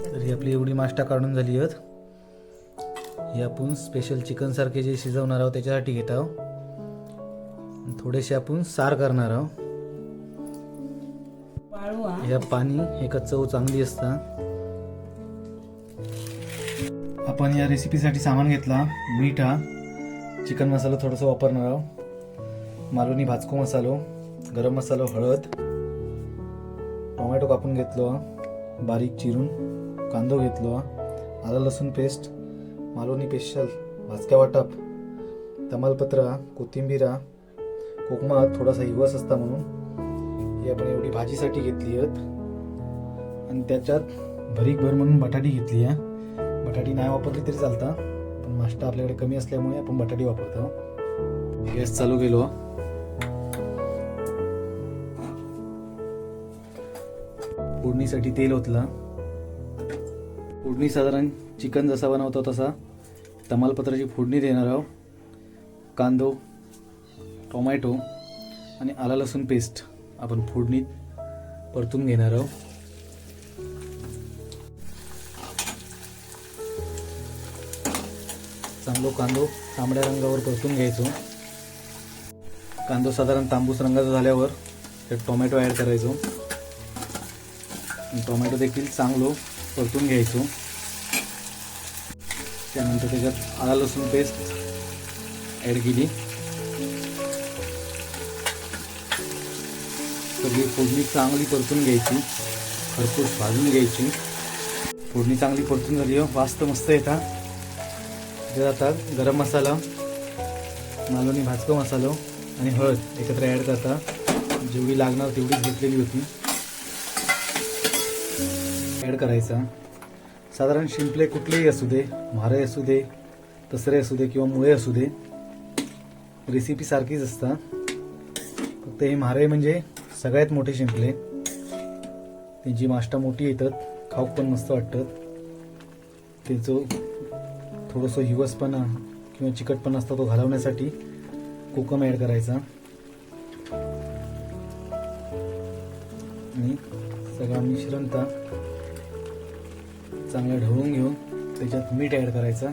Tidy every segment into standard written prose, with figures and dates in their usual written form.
तर ही आपली एवढी माष्टा काढून झाली आहेत. ही आपण स्पेशल चिकन सारखे जे शिजवणार आहोत त्याच्यासाठी घेत आहोत. थोडेसे आपण सार करणार आहोत. ह्या पाणी एका चव चांगली असता. आपण या रेसिपीसाठी सामान घेतला मीठ, चिकन मसाला थोडासा वापरणार आहोत, मालवणी भाजको मसालो, गरम मसाला, हळद, टोमॅटो कापून घेतलो बारीक चिरून, कांदो घेतलो, आलं लसूण पेस्ट, मालवणी स्पेशल भाजक्या वाटप, तमालपत्र, कोथिंबीर, कोकमा, थोडासा हिवस असता म्हणून ही आपण एवढी भाजीसाठी घेतली आहेत. आणि त्याच्यात भरीक भर म्हणून बटाटी घेतली आहे. बटाटी नाही वापरली तरी चालता, पण माष्टा आपल्याकडे कमी असल्यामुळे आपण बटाटी वापरतो. गॅस चालू केलो. फोडणीसाठी तेल ओतला. फोडणी साधारण चिकन जसा बनवतो तसा तमालपत्राची फोडणी देणार आहोत. कांदो, टोमॅटो आणि आला लसूण पेस्ट आपण फोडणीत परतून घेणार आहोत. चांगलो कांदो तांबड्या रंगावर परतून घ्यायचो. कांदो साधारण तांबूस रंगाचा झाल्यावर त्यात टोमॅटो ॲड करायचो. टोमॅटो देखील चांगलो परतून घ्यायचो. त्यानंतर त्याच्यात आला लसूण पेस्ट ॲड केली. सगळी फोडणी चांगली परतून घ्यायची, खरपूस भाजून घ्यायची. फोडणी चांगली परतून झाली वास तर मस्त येता. त्यात आता गरम मसाला, मालवणी भाजको मसालो आणि हळद एकत्र ॲड करता. जेवढी लागणार तेवढीच घेतलेली होती ॲड करायचा. साधारण शिंपले कुठलेही असू दे, म्हारे असू दे, तसरे असू दे किंवा मुळे असू दे, रेसिपी सारखीच असता. फक्त हे म्हारे म्हणजे सगळ्यात मोठे शिंपले. त्यांची माष्टा मोठी येतात, खाऊक पण मस्त वाटतात. त्याचं थोडंसं हिवसपणा किंवा चिकटपणा असतो तो घालवण्यासाठी कोकम ॲड करायचा. आणि सगळं मिश्रण चांगलं ढवळून घेऊन त्याच्यात मीठ ॲड करायचा.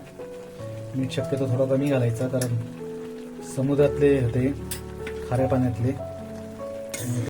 मीठ शक्यतो थोडा कमी घालायचा, कारण समुद्रातले होते खाऱ्या पाण्यातले